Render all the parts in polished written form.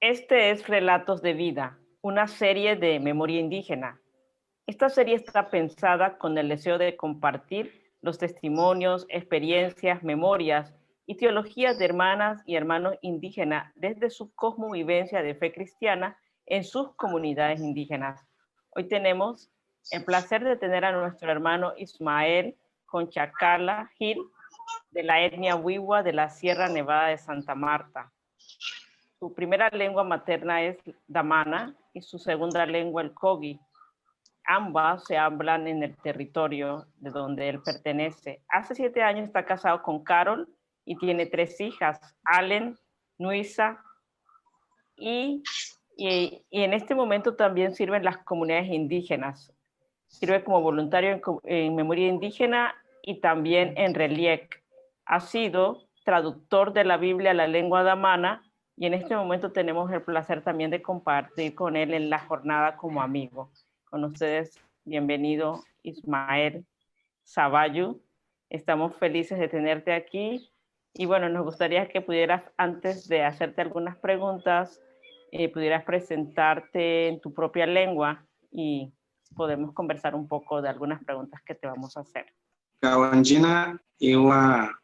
Este es Relatos de Vida, una serie de memoria indígena. Esta serie está pensada con el deseo de compartir los testimonios, experiencias, memorias y teologías de hermanas y hermanos indígenas desde su cosmovivencia de fe cristiana en sus comunidades indígenas. Hoy tenemos el placer de tener a nuestro hermano Ismael Conchacala Gil, de la etnia Wiwa de la Sierra Nevada de Santa Marta. Su primera lengua materna es Damana y su segunda lengua el Kogi. Ambas se hablan en el territorio de donde él pertenece. Hace 7 años está casado con Carol y tiene 3 hijas, Allen, Nuisa y en este momento también sirve en las comunidades indígenas. Sirve como voluntario en memoria indígena y también en RELIEC. Ha sido traductor de la Biblia a la lengua damana y en este momento tenemos el placer también de compartir con él en la jornada como amigo. Con ustedes, bienvenido Ismael Zaballu. Estamos felices de tenerte aquí y bueno, nos gustaría que pudieras, antes de hacerte algunas preguntas, pudieras presentarte en tu propia lengua y podemos conversar un poco de algunas preguntas que te vamos a hacer. Kawanjina iwa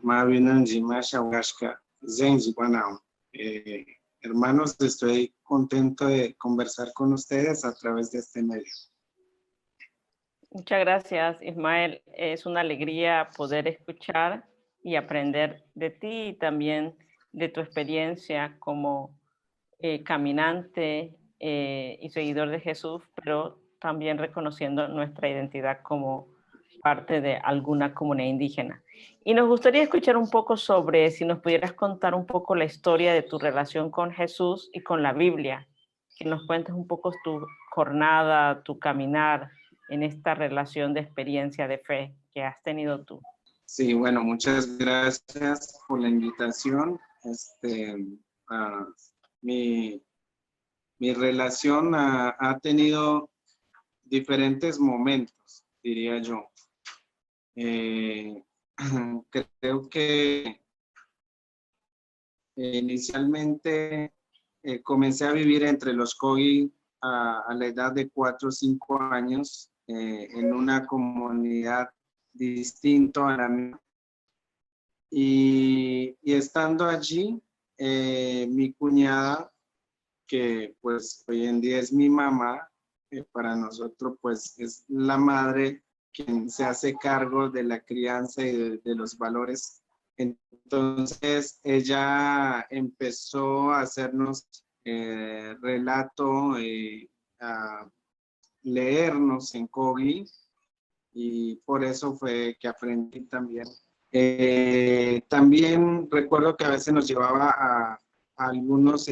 Mavinanji Mashawashka Zenji Banao. Hermanos, estoy contento de conversar con ustedes a través de este medio. Muchas gracias, Ismael. Es una alegría poder escuchar y aprender de ti y también de tu experiencia como caminante y seguidor de Jesús, pero también reconociendo nuestra identidad como parte de alguna comunidad indígena. Y nos gustaría escuchar un poco sobre, si nos pudieras contar un poco la historia de tu relación con Jesús y con la Biblia, que nos cuentes un poco tu jornada, tu caminar en esta relación de experiencia de fe que has tenido tú. Sí, bueno, muchas gracias por la invitación. Mi relación ha tenido diferentes momentos, diría yo. Creo que inicialmente comencé a vivir entre los Kogi a la edad de 4 o 5 años en una comunidad distinta a la mía. Y estando allí, mi cuñada, que pues hoy en día es mi mamá, para nosotros pues es la madre quien se hace cargo de la crianza y de los valores. Entonces ella empezó a hacernos relato, a leernos en Kogi, y por eso fue que aprendí también. También recuerdo que a veces nos llevaba a algunos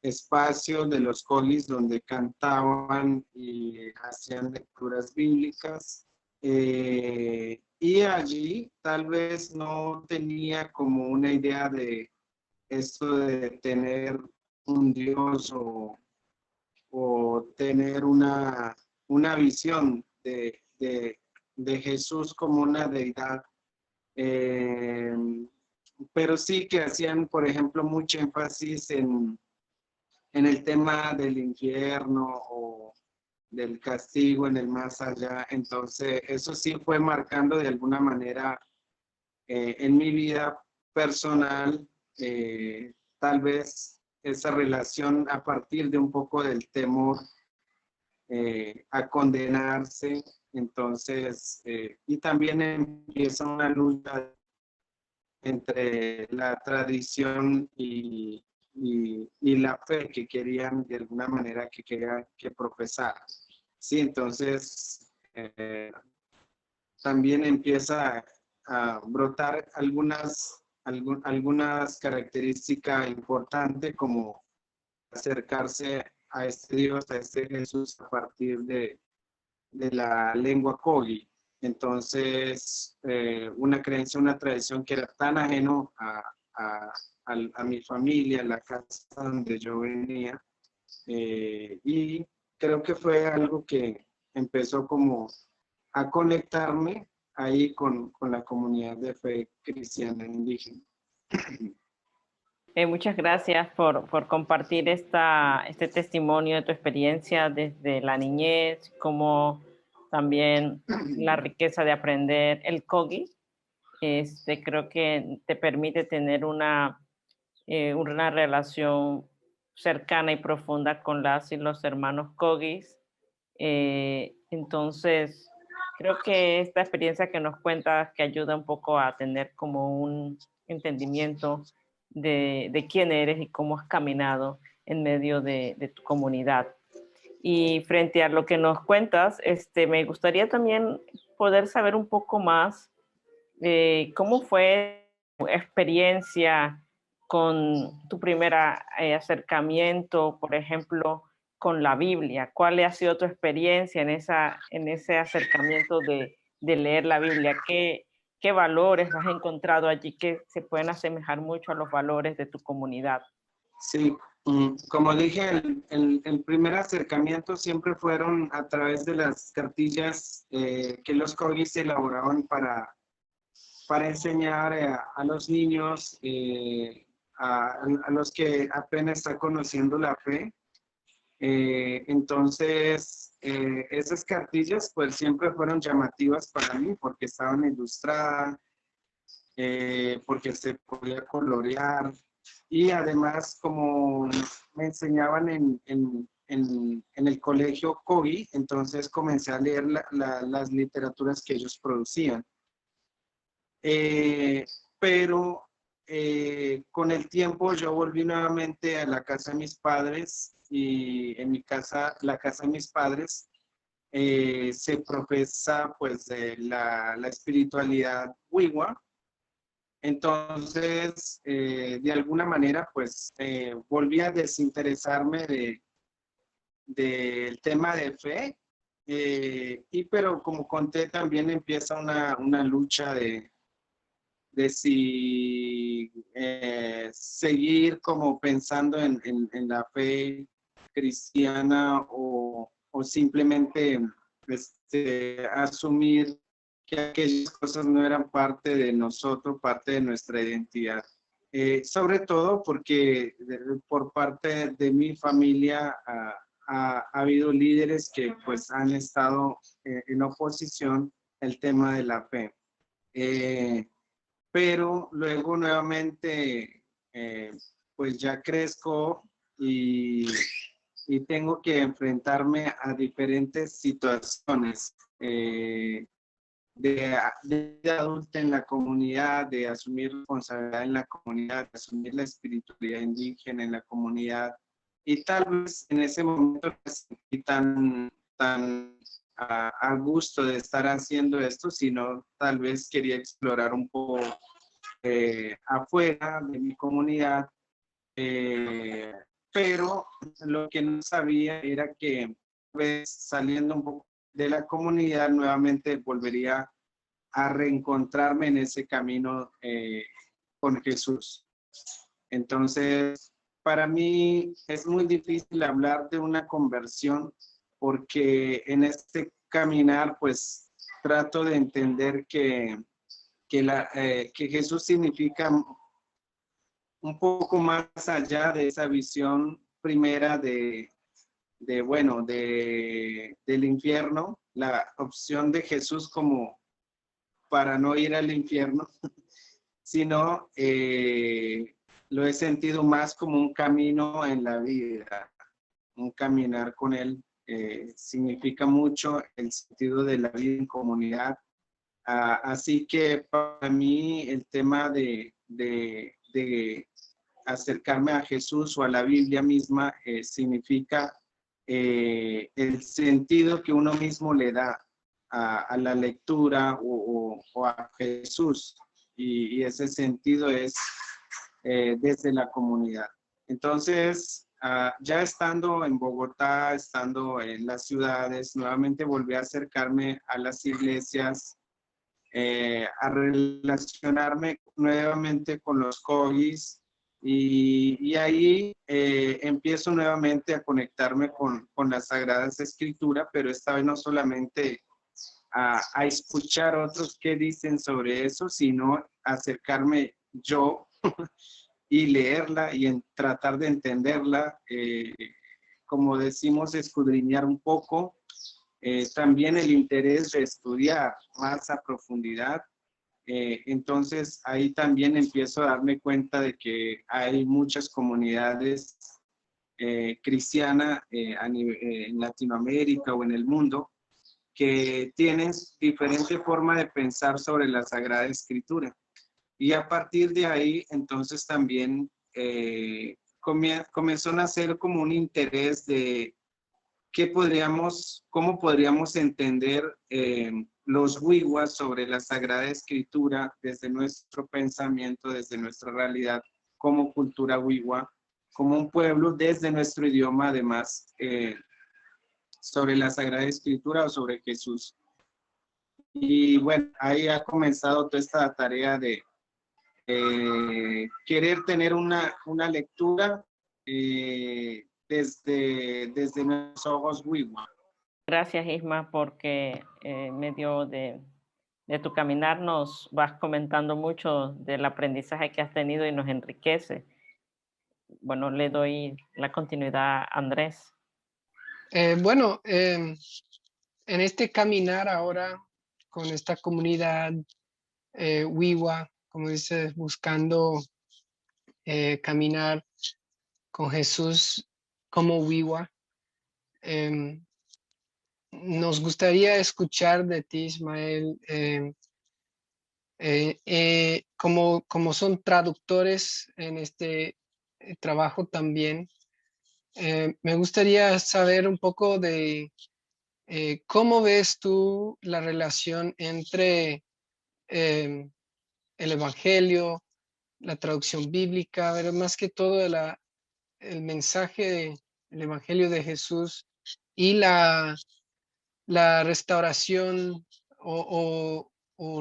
espacios de los Kogis donde cantaban y hacían lecturas bíblicas. Y allí tal vez no tenía como una idea de esto de tener un Dios o tener una visión de Jesús como una deidad. Pero sí que hacían, por ejemplo, mucho énfasis en el tema del infierno o del castigo en el más allá. Entonces, eso sí fue marcando de alguna manera en mi vida personal, tal vez esa relación a partir de un poco del temor a condenarse. Entonces, y también empieza una lucha entre la tradición y la fe que querían de alguna manera que profesara. Sí, entonces también empieza a brotar algunas características importantes como acercarse a este Dios, a este Jesús a partir de la lengua Kogi. Entonces, una creencia, una tradición que era tan ajeno a mi familia, a la casa donde yo venía, y creo que fue algo que empezó como a conectarme ahí con la comunidad de fe cristiana indígena. Muchas gracias por compartir este testimonio de tu experiencia desde la niñez, como también la riqueza de aprender el Kogi. Creo que te permite tener una relación cercana y profunda con las y los hermanos Kogis. Entonces, creo que esta experiencia que nos cuentas que ayuda un poco a tener como un entendimiento de quién eres y cómo has caminado en medio de tu comunidad. Y frente a lo que nos cuentas, me gustaría también poder saber un poco más cómo fue tu experiencia con tu primer acercamiento, por ejemplo, con la Biblia. ¿Cuál ha sido tu experiencia en ese acercamiento de leer la Biblia? ¿Qué valores has encontrado allí que se pueden asemejar mucho a los valores de tu comunidad? Sí, como dije, el primer acercamiento siempre fueron a través de las cartillas que los Kogis elaboraban para enseñar a los niños, a los que apenas están conociendo la fe. Entonces, esas cartillas pues siempre fueron llamativas para mí porque estaban ilustradas, porque se podía colorear y además como me enseñaban en el colegio Kogi, entonces comencé a leer las literaturas que ellos producían. Eh, pero con el tiempo yo volví nuevamente a la casa de mis padres y en mi casa, la casa de mis padres, se profesa pues la espiritualidad Wiwa. Entonces, de alguna manera, pues volví a desinteresarme del tema de fe, y pero como conté, también empieza una lucha de si seguir como pensando en la fe cristiana o simplemente asumir que aquellas cosas no eran parte de nosotros, parte de nuestra identidad. Sobre todo porque por parte de mi familia ha habido líderes que pues han estado en oposición al tema de la fe. Pero luego nuevamente, pues ya crezco y tengo que enfrentarme a diferentes situaciones de adulta en la comunidad, de asumir responsabilidad en la comunidad, de asumir la espiritualidad indígena en la comunidad. Y tal vez en ese momento no me sentí tan a gusto de estar haciendo esto, sino tal vez quería explorar un poco afuera de mi comunidad, eh, pero lo que no sabía era que pues, saliendo un poco de la comunidad nuevamente volvería a reencontrarme en ese camino con Jesús. Entonces, para mí es muy difícil hablar de una conversión porque en este caminar pues trato de entender que Jesús significa un poco más allá de esa visión primera bueno, del infierno, la opción de Jesús como para no ir al infierno, sino lo he sentido más como un camino en la vida, un caminar con Él. Significa mucho el sentido de la vida en comunidad. Así que para mí el tema de acercarme a Jesús o a la Biblia misma significa el sentido que uno mismo le da a la lectura o a Jesús. Y ese sentido es desde la comunidad. Entonces, ya estando en Bogotá, estando en las ciudades, nuevamente volví a acercarme a las iglesias, a relacionarme nuevamente con los Kogis y ahí empiezo nuevamente a conectarme con las Sagradas Escrituras, pero esta vez no solamente a escuchar otros qué dicen sobre eso, sino acercarme yo y leerla y tratar de entenderla, como decimos, escudriñar un poco. También el interés de estudiar más a profundidad. Entonces ahí también empiezo a darme cuenta de que hay muchas comunidades cristianas en Latinoamérica o en el mundo que tienen diferente forma de pensar sobre la Sagrada Escritura. Y a partir de ahí, entonces también comenzó a nacer como un interés de cómo podríamos entender los wiwas sobre la Sagrada Escritura desde nuestro pensamiento, desde nuestra realidad como cultura wiwa, como un pueblo, desde nuestro idioma además, sobre la Sagrada Escritura o sobre Jesús. Y bueno, ahí ha comenzado toda esta tarea de querer tener una lectura desde nuestros ojos wiwa. Gracias, Isma, porque en medio de tu caminar nos vas comentando mucho del aprendizaje que has tenido y nos enriquece. Bueno, le doy la continuidad a Andrés. Bueno, en este caminar ahora con esta comunidad wiwa, como dices, buscando caminar con Jesús como wiwa, nos gustaría escuchar de ti, Ismael, como son traductores en este trabajo también. Me gustaría saber un poco de cómo ves tú la relación entre el Evangelio, la traducción bíblica, pero más que todo el mensaje del Evangelio de Jesús y la restauración o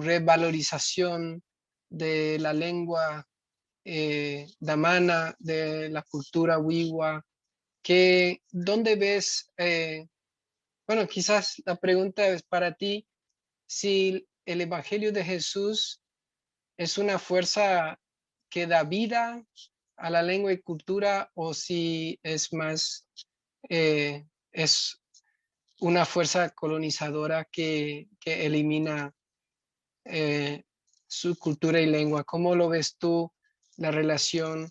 revalorización de la lengua damana, de la cultura wiwa, ¿dónde ves? Bueno, quizás la pregunta es para ti, si el Evangelio de Jesús es una fuerza que da vida a la lengua y cultura, o si es más, es una fuerza colonizadora que elimina su cultura y lengua. ¿Cómo lo ves tú, la relación,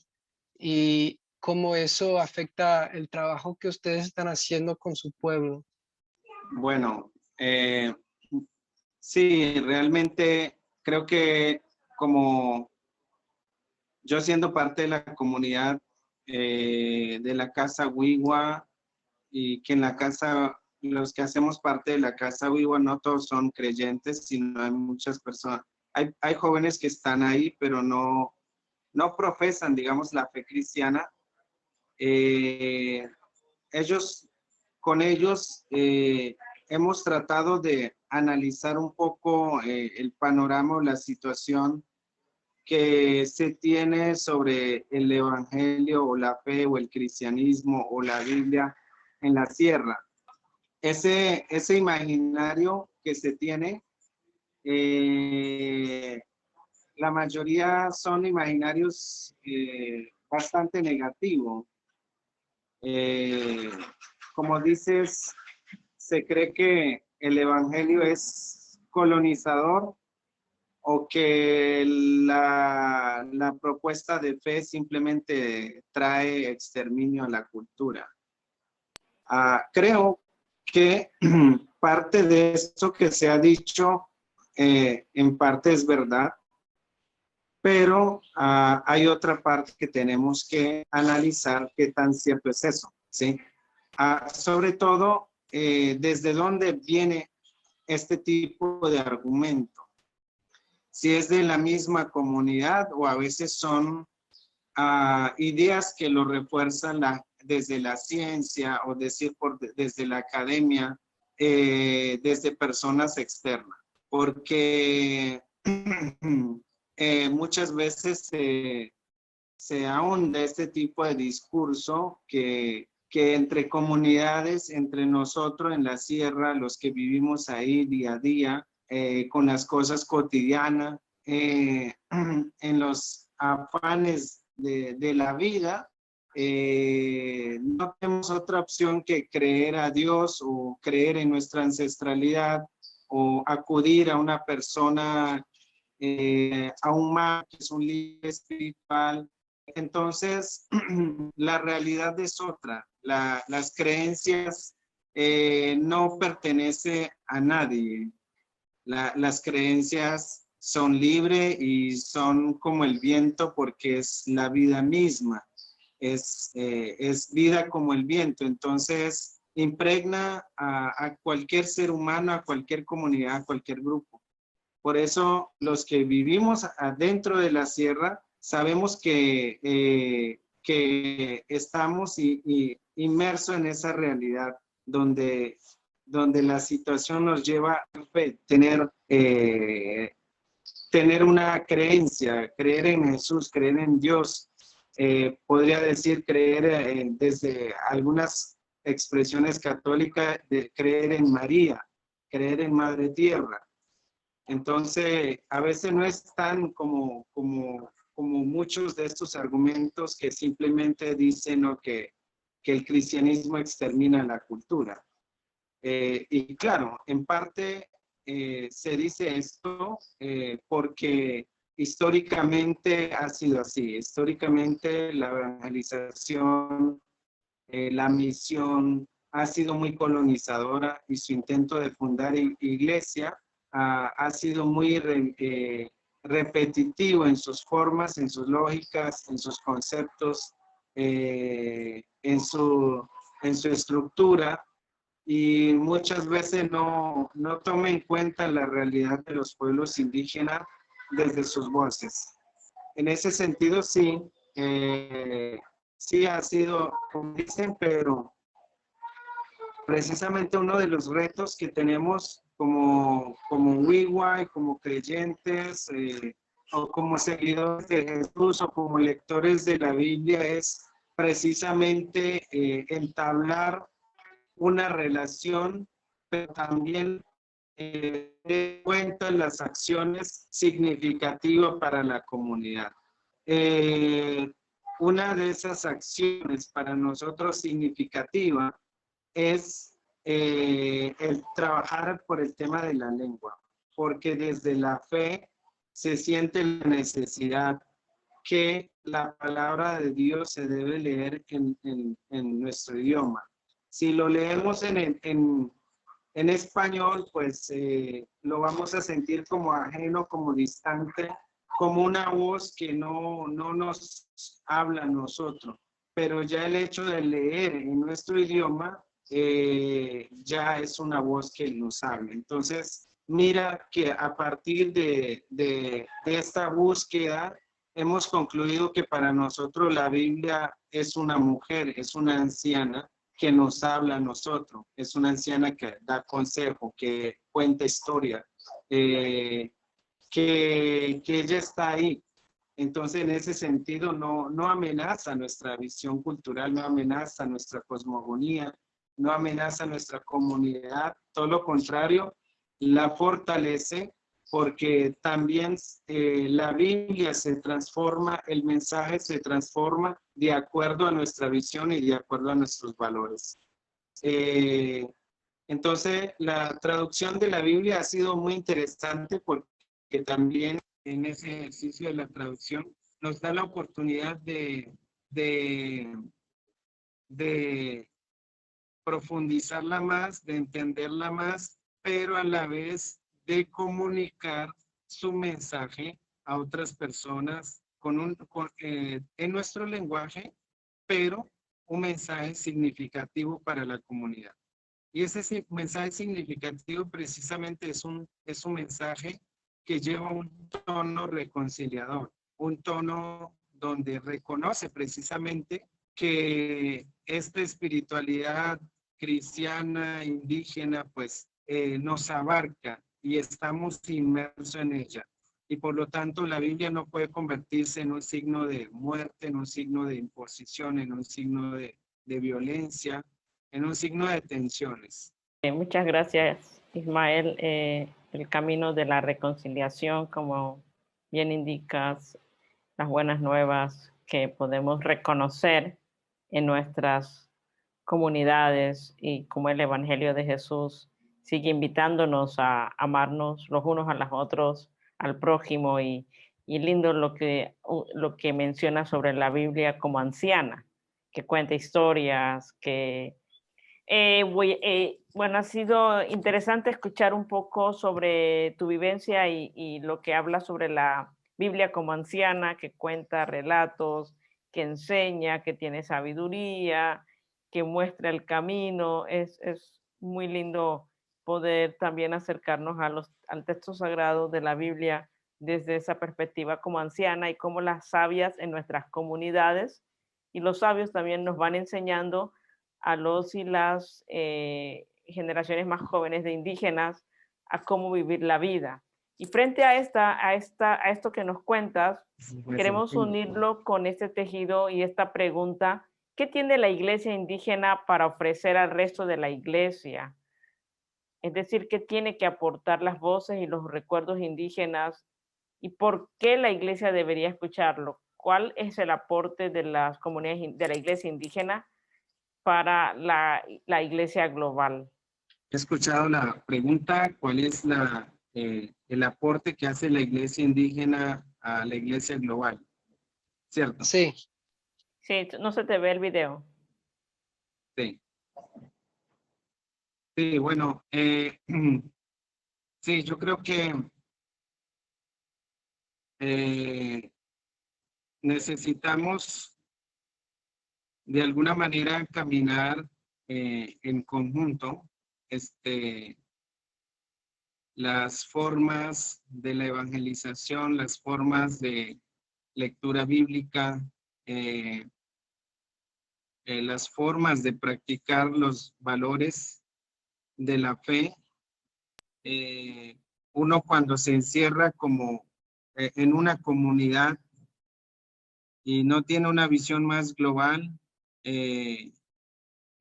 y cómo eso afecta el trabajo que ustedes están haciendo con su pueblo? Bueno, sí, realmente creo que como yo siendo parte de la comunidad de la Casa Wiwa, y que en la casa, los que hacemos parte de la Casa Wiwa, no todos son creyentes, sino hay muchas personas, hay jóvenes que están ahí, pero no profesan, digamos, la fe cristiana. Con ellos hemos tratado de analizar un poco el panorama o la situación que se tiene sobre el evangelio o la fe o el cristianismo o la Biblia en la sierra. Ese imaginario que se tiene, la mayoría son imaginarios bastante negativos. Como dices, se cree que el evangelio es colonizador, o que la propuesta de fe simplemente trae exterminio a la cultura. Creo que parte de esto que se ha dicho en parte es verdad, pero hay otra parte que tenemos que analizar qué tan cierto es eso, ¿sí? Sobre todo, desde dónde viene este tipo de argumento. Si es de la misma comunidad o a veces son ideas que lo refuerzan desde la ciencia o desde la academia, desde personas externas. Porque muchas veces se ahonda este tipo de discurso que entre comunidades, entre nosotros en la sierra, los que vivimos ahí día a día, con las cosas cotidianas, en los afanes de la vida, no tenemos otra opción que creer a Dios o creer en nuestra ancestralidad o acudir a una persona, a un mago que es un líder espiritual. Entonces, la realidad es otra. Las creencias no pertenecen a nadie. Las creencias son libres y son como el viento porque es la vida misma. Es vida como el viento. Entonces, impregna a cualquier ser humano, a cualquier comunidad, a cualquier grupo. Por eso, los que vivimos adentro de la sierra, sabemos que estamos inmersos en esa realidad donde la situación nos lleva a tener una creencia, creer en Jesús, creer en Dios. Podría decir creer desde algunas expresiones católicas, de creer en María, creer en Madre Tierra. Entonces, a veces no es tan como muchos de estos argumentos que simplemente dicen que el cristianismo extermina la cultura. Y claro, en parte se dice esto porque históricamente ha sido así. Históricamente la evangelización, la misión ha sido muy colonizadora y su intento de fundar iglesia ha sido muy repetitivo en sus formas, en sus lógicas, en sus conceptos, en su estructura, y muchas veces no toma en cuenta la realidad de los pueblos indígenas desde sus voces. En ese sentido, sí, sí ha sido, como dicen, pero precisamente uno de los retos que tenemos como Wiwa y como creyentes o como seguidores de Jesús o como lectores de la Biblia es precisamente entablar una relación, pero también de cuenta las acciones significativas para la comunidad. Una de esas acciones para nosotros significativa es el trabajar por el tema de la lengua, porque desde la fe se siente la necesidad que la palabra de Dios se debe leer en nuestro idioma. Si lo leemos en español, pues lo vamos a sentir como ajeno, como distante, como una voz que no nos habla a nosotros. Pero ya el hecho de leer en nuestro idioma ya es una voz que nos habla. Entonces, mira que a partir de esta búsqueda, hemos concluido que para nosotros la Biblia es una mujer, es una anciana que nos habla a nosotros, es una anciana que da consejo, que cuenta historia, que ella está ahí. Entonces, en ese sentido, no amenaza nuestra visión cultural, no amenaza nuestra cosmogonía, no amenaza nuestra comunidad, todo lo contrario, la fortalece, porque también la Biblia se transforma, el mensaje se transforma de acuerdo a nuestra visión y de acuerdo a nuestros valores. Entonces, la traducción de la Biblia ha sido muy interesante porque también en ese ejercicio de la traducción nos da la oportunidad de profundizarla más, de entenderla más, pero a la vez de comunicar su mensaje a otras personas en nuestro lenguaje, pero un mensaje significativo para la comunidad. Y ese mensaje significativo precisamente es un mensaje que lleva un tono reconciliador, un tono donde reconoce precisamente que esta espiritualidad cristiana, indígena, pues nos abarca y estamos inmersos en ella. Y por lo tanto la Biblia no puede convertirse en un signo de muerte, en un signo de imposición, en un signo de violencia, en un signo de tensiones. Muchas gracias, Ismael. El camino de la reconciliación, como bien indicas, las buenas nuevas que podemos reconocer en nuestras comunidades y cómo el Evangelio de Jesús sigue invitándonos a amarnos los unos a los otros, al prójimo, y lindo lo que menciona sobre la Biblia como anciana, que cuenta historias, que bueno, ha sido interesante escuchar un poco sobre tu vivencia y lo que habla sobre la Biblia como anciana, que cuenta relatos, que enseña, que tiene sabiduría, que muestra el camino. Es muy lindo poder también acercarnos al texto sagrado de la Biblia desde esa perspectiva como anciana, y cómo las sabias en nuestras comunidades y los sabios también nos van enseñando a los y las generaciones más jóvenes de indígenas a cómo vivir la vida. Y frente a esto que nos cuentas, queremos unirlo con este tejido y esta pregunta: ¿qué tiene la iglesia indígena para ofrecer al resto de la iglesia? Es decir, ¿qué tiene que aportar las voces y los recuerdos indígenas? ¿Y por qué la iglesia debería escucharlo? ¿Cuál es el aporte de las comunidades de la iglesia indígena para la iglesia global? He escuchado la pregunta: ¿cuál es el aporte que hace la iglesia indígena a la iglesia global? ¿Cierto? Sí. Sí, no se te ve el video. Sí. Sí, bueno, sí, yo creo que necesitamos de alguna manera caminar en conjunto las formas de la evangelización, las formas de lectura bíblica, las formas de practicar los valores de la fe. Uno, cuando se encierra como en una comunidad y no tiene una visión más global,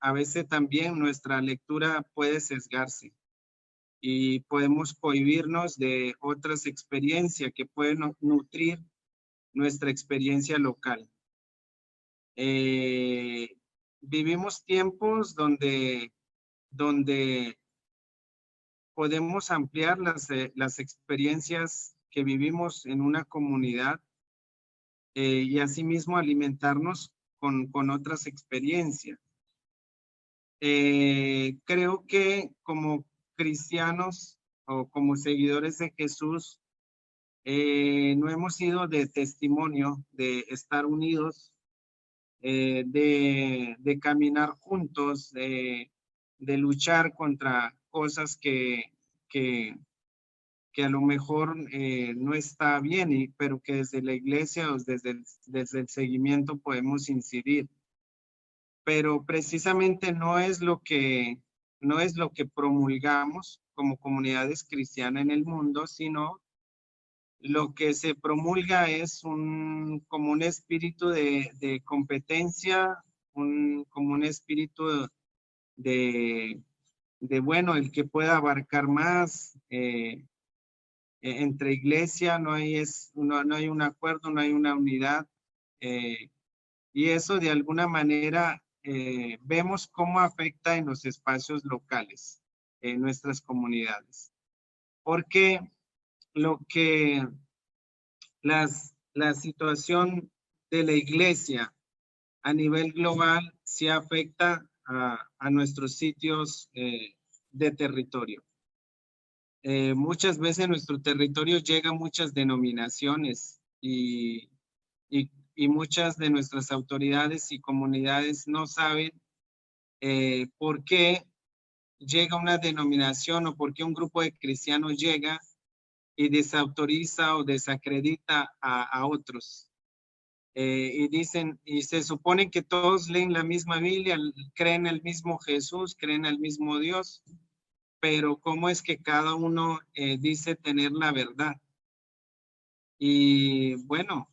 a veces también nuestra lectura puede sesgarse y podemos cohibirnos de otras experiencias que pueden nutrir nuestra experiencia local. Vivimos tiempos donde podemos ampliar las experiencias que vivimos en una comunidad y asimismo alimentarnos con otras experiencias. Creo que como cristianos o como seguidores de Jesús, no hemos sido de testimonio, de estar unidos, de caminar juntos, de luchar contra cosas que a lo mejor no está bien, pero que desde la iglesia o desde el seguimiento podemos incidir. Pero precisamente no es lo que promulgamos como comunidades cristianas en el mundo, sino lo que se promulga es como un espíritu de competencia, como un espíritu de bueno, el que pueda abarcar más. Entre iglesia no hay un acuerdo, no hay una unidad, y eso de alguna manera vemos cómo afecta en los espacios locales, en nuestras comunidades, porque la situación de la iglesia a nivel global sí afecta a nuestros sitios de territorio. Muchas veces en nuestro territorio llegan muchas denominaciones y muchas de nuestras autoridades y comunidades no saben por qué llega una denominación o por qué un grupo de cristianos llega y desautoriza o desacredita a otros. Y dicen, y se supone que todos leen la misma Biblia, creen el mismo Jesús, creen el mismo Dios, pero ¿cómo es que cada uno dice tener la verdad? Y bueno,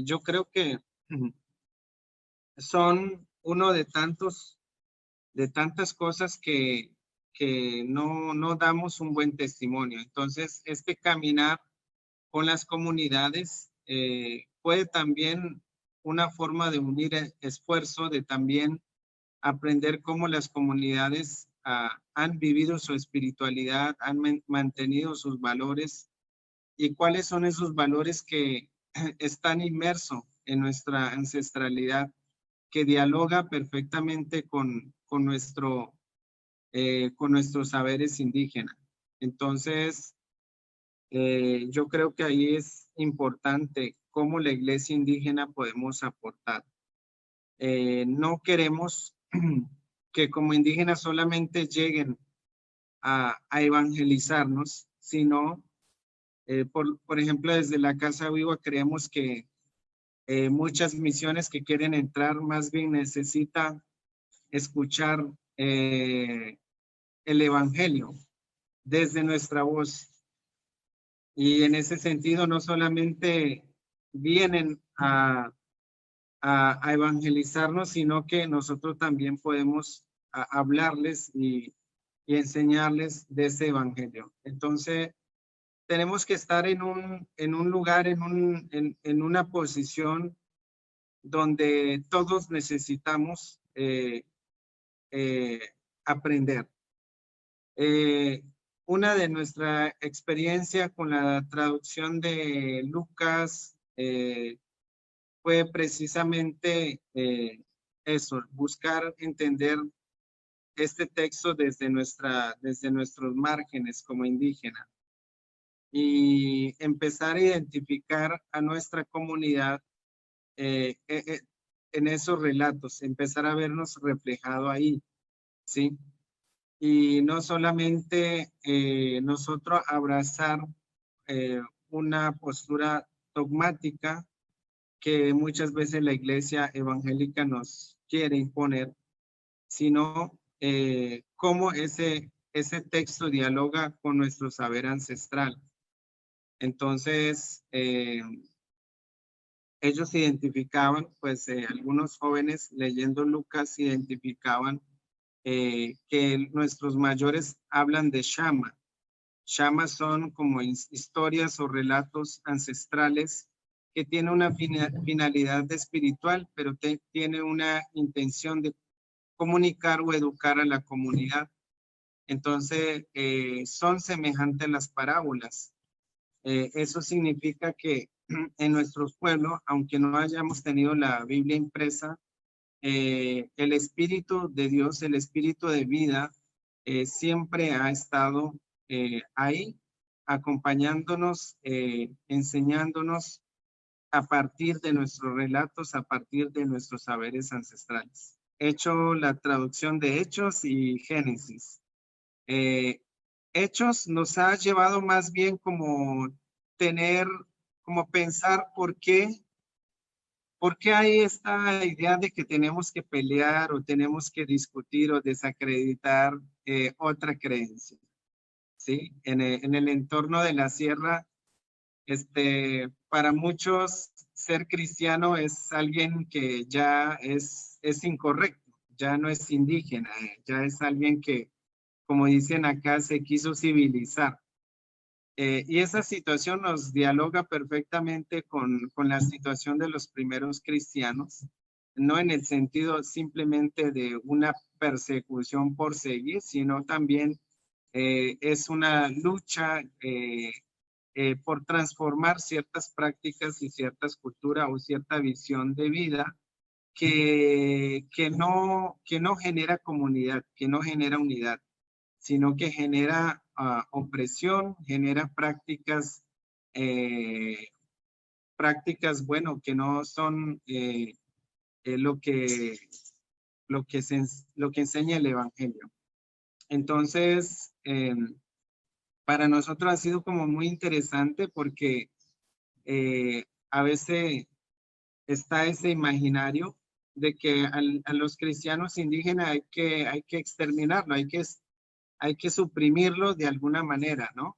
yo creo que son uno de tantas cosas que no damos un buen testimonio. Entonces, caminar con las comunidades puede también una forma de unir esfuerzo, de también aprender cómo las comunidades han vivido su espiritualidad, han mantenido sus valores y cuáles son esos valores que están inmersos en nuestra ancestralidad, que dialoga perfectamente con nuestros saberes indígenas. Entonces, yo creo que ahí es importante cómo la iglesia indígena podemos aportar. No queremos que como indígenas solamente lleguen a evangelizarnos, sino, por ejemplo, desde la Casa Viva creemos que muchas misiones que quieren entrar más bien necesitan escuchar el evangelio desde nuestra voz. Y en ese sentido no solamente vienen a evangelizarnos, sino que nosotros también podemos hablarles y enseñarles de ese evangelio. Entonces, tenemos que estar en un lugar, en una posición donde todos necesitamos aprender. Una de nuestra experiencia con la traducción de Lucas fue precisamente eso, buscar entender este texto desde nuestros márgenes como indígenas y empezar a identificar a nuestra comunidad en esos relatos, empezar a vernos reflejado ahí, ¿sí? Y no solamente nosotros abrazar una postura dogmática que muchas veces la iglesia evangélica nos quiere imponer, sino cómo ese texto dialoga con nuestro saber ancestral. Entonces, ellos identificaban, pues algunos jóvenes leyendo Lucas identificaban que nuestros mayores hablan de Shama. Shama son como historias o relatos ancestrales que tienen una finalidad espiritual, pero tiene una intención de comunicar o educar a la comunidad. Entonces, son semejantes a las parábolas. Eso significa que en nuestros pueblos, aunque no hayamos tenido la Biblia impresa, el Espíritu de Dios, el Espíritu de vida, siempre ha estado ahí, acompañándonos, enseñándonos a partir de nuestros relatos, a partir de nuestros saberes ancestrales. He hecho la traducción de Hechos y Génesis. Hechos nos ha llevado más bien como pensar por qué hay esta idea de que tenemos que pelear o tenemos que discutir o desacreditar otra creencia, ¿sí? En el entorno de la sierra, para muchos ser cristiano es alguien que ya es incorrecto, ya no es indígena, ya es alguien que, como dicen acá, se quiso civilizar. Y esa situación nos dialoga perfectamente con la situación de los primeros cristianos, no en el sentido simplemente de una persecución por seguir, sino también es una lucha por transformar ciertas prácticas y ciertas culturas o cierta visión de vida que no genera comunidad, que no genera unidad, sino que genera opresión, genera prácticas, bueno, que no son lo que enseña el Evangelio. Entonces, para nosotros ha sido como muy interesante porque a veces está ese imaginario de que a los cristianos indígenas hay que exterminarlo, hay que suprimirlo de alguna manera, ¿no?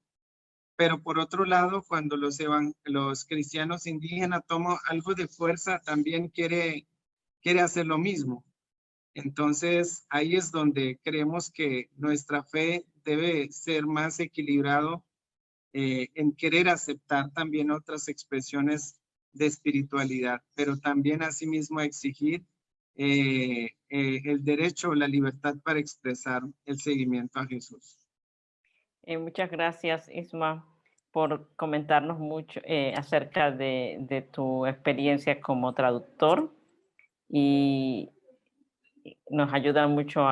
Pero por otro lado, cuando los cristianos indígenas toman algo de fuerza, también quiere hacer lo mismo. Entonces, ahí es donde creemos que nuestra fe debe ser más equilibrado en querer aceptar también otras expresiones de espiritualidad, pero también asimismo exigir el derecho o la libertad para expresar el seguimiento a Jesús. Muchas gracias, Isma, por comentarnos mucho acerca de tu experiencia como traductor y nos ayuda mucho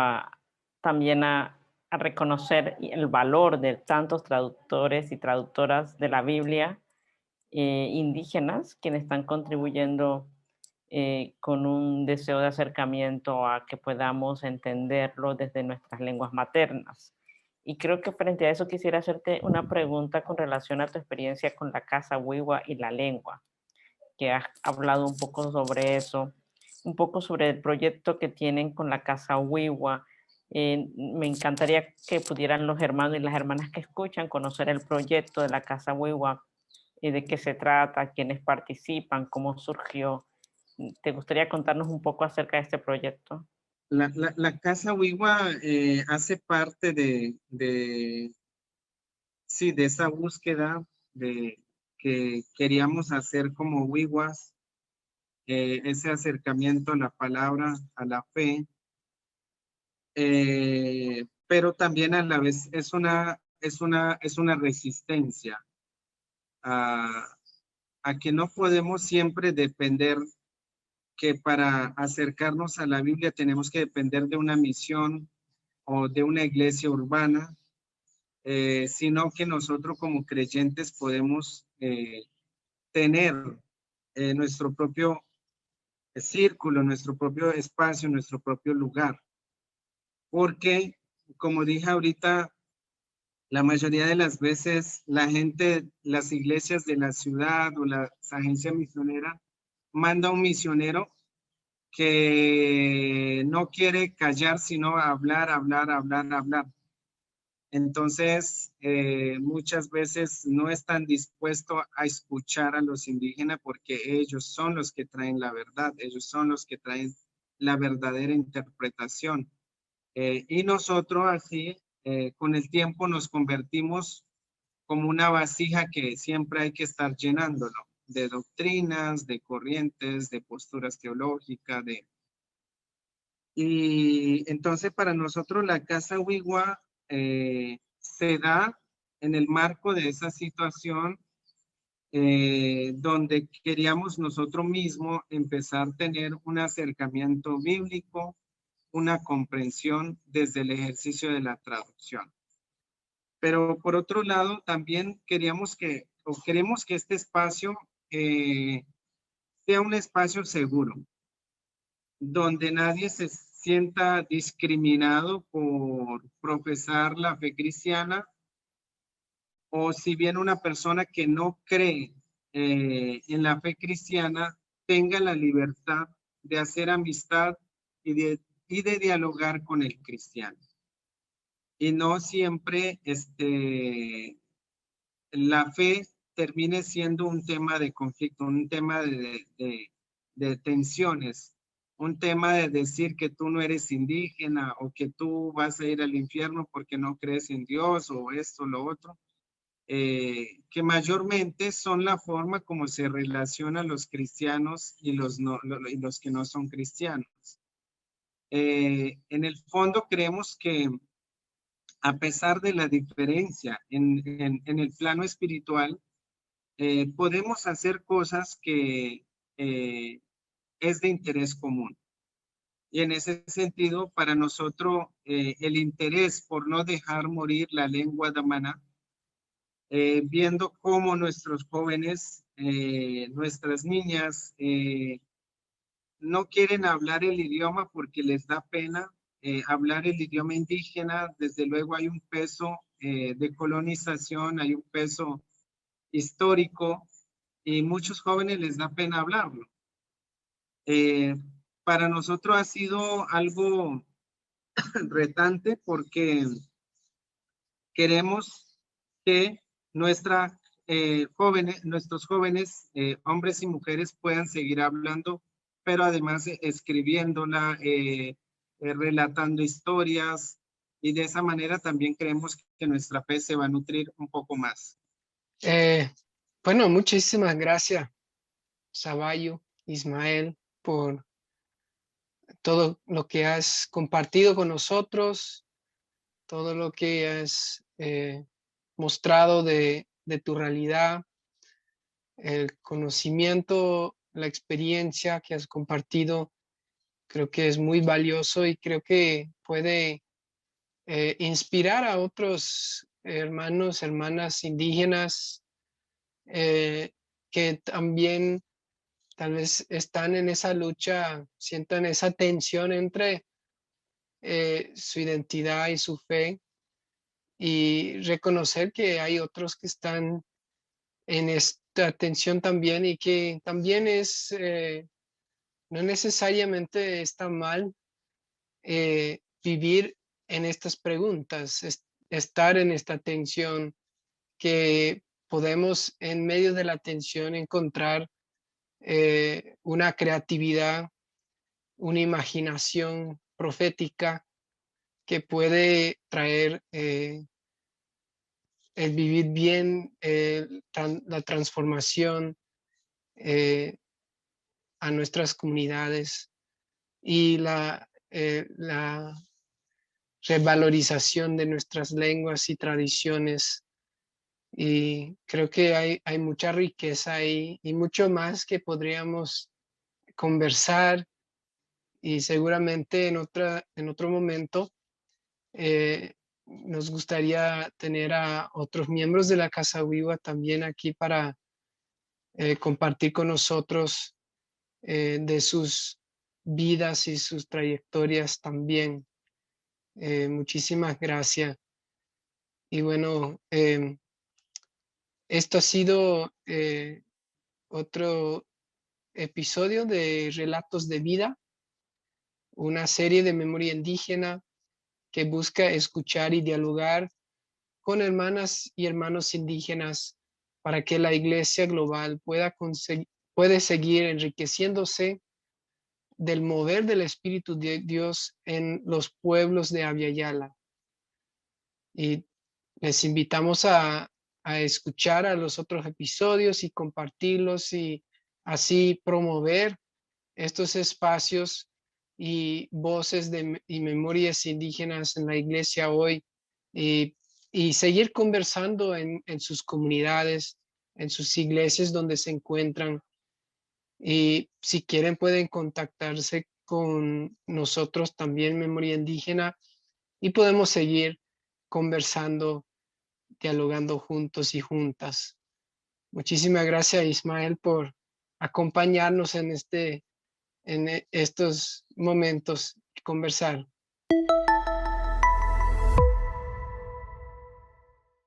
también a reconocer el valor de tantos traductores y traductoras de la Biblia indígenas, quienes están contribuyendo con un deseo de acercamiento a que podamos entenderlo desde nuestras lenguas maternas. Y creo que frente a eso quisiera hacerte una pregunta con relación a tu experiencia con la Casa Wiwa y la lengua, que has hablado un poco sobre eso, un poco sobre el proyecto que tienen con la Casa Wiwa. Me encantaría que pudieran los hermanos y las hermanas que escuchan conocer el proyecto de la Casa Wiwa, de qué se trata, quiénes participan, cómo surgió. ¿Te gustaría contarnos un poco acerca de este proyecto? La Casa Wiwa hace parte sí, de esa búsqueda de que queríamos hacer como Wiwas, ese acercamiento a la palabra, a la fe, pero también a la vez es una resistencia a que no podemos siempre depender, que para acercarnos a la Biblia tenemos que depender de una misión o de una iglesia urbana, sino que nosotros como creyentes podemos tener nuestro propio círculo, nuestro propio espacio, nuestro propio lugar. Porque, como dije ahorita, la mayoría de las veces la gente, las iglesias de la ciudad o las agencias misioneras manda un misionero que no quiere callar, sino hablar. Entonces, muchas veces no están dispuestos a escuchar a los indígenas porque ellos son los que traen la verdad, ellos son los que traen la verdadera interpretación. Y nosotros así, con el tiempo nos convertimos como una vasija que siempre hay que estar llenándolo de doctrinas, de corrientes, de posturas teológicas, Y entonces para nosotros la Casa Wiwa se da en el marco de esa situación donde queríamos nosotros mismos empezar a tener un acercamiento bíblico, una comprensión desde el ejercicio de la traducción. Pero por otro lado, también queremos que este espacio sea un espacio seguro, donde nadie se sienta discriminado por profesar la fe cristiana, o si bien una persona que no cree en la fe cristiana tenga la libertad de hacer amistad y de dialogar con el cristiano. Y no siempre la fe termine siendo un tema de conflicto, un tema de tensiones, un tema de decir que tú no eres indígena o que tú vas a ir al infierno porque no crees en Dios o esto, lo otro, que mayormente son la forma como se relacionan los cristianos y los que no son cristianos. En el fondo creemos que a pesar de la diferencia en el plano espiritual, podemos hacer cosas que es de interés común. Y en ese sentido, para nosotros, el interés por no dejar morir la lengua damana, viendo cómo nuestros jóvenes, nuestras niñas, no quieren hablar el idioma porque les da pena hablar el idioma indígena. Desde luego hay un peso de colonización, hay un peso histórico, y muchos jóvenes les da pena hablarlo. Para nosotros ha sido algo retante porque queremos que nuestros jóvenes, hombres y mujeres, puedan seguir hablando, pero además escribiéndola, relatando historias, y de esa manera también creemos que nuestra fe se va a nutrir un poco más. Bueno, muchísimas gracias. Zavallo, Ismael, por todo lo que has compartido con nosotros, todo lo que has mostrado de tu realidad, el conocimiento, la experiencia que has compartido. Creo que es muy valioso y creo que puede inspirar a otros hermanos, hermanas indígenas que también tal vez están en esa lucha, sientan esa tensión entre su identidad y su fe, y reconocer que hay otros que están en esta tensión también, y que también no necesariamente está mal vivir en estas preguntas, estar en esta tensión, que podemos en medio de la tensión encontrar una creatividad, una imaginación profética que puede traer el vivir bien, la transformación a nuestras comunidades, y la revalorización de nuestras lenguas y tradiciones. Y creo que hay mucha riqueza ahí y mucho más que podríamos conversar, y seguramente en otro momento nos gustaría tener a otros miembros de la Casa Viva también aquí para compartir con nosotros de sus vidas y sus trayectorias también. Muchísimas gracias. Y bueno, esto ha sido otro episodio de Relatos de Vida, una serie de memoria indígena que busca escuchar y dialogar con hermanas y hermanos indígenas para que la Iglesia global puede seguir enriqueciéndose del mover del Espíritu de Dios en los pueblos de Abya Yala. Y les invitamos a escuchar a los otros episodios y compartirlos, y así promover estos espacios y voces y memorias indígenas en la iglesia hoy, y, y seguir conversando en sus comunidades, en sus iglesias donde se encuentran. Y si quieren pueden contactarse con nosotros también, Memoria Indígena, y podemos seguir conversando, dialogando juntos y juntas. Muchísimas gracias, Ismael, por acompañarnos en estos momentos y conversar.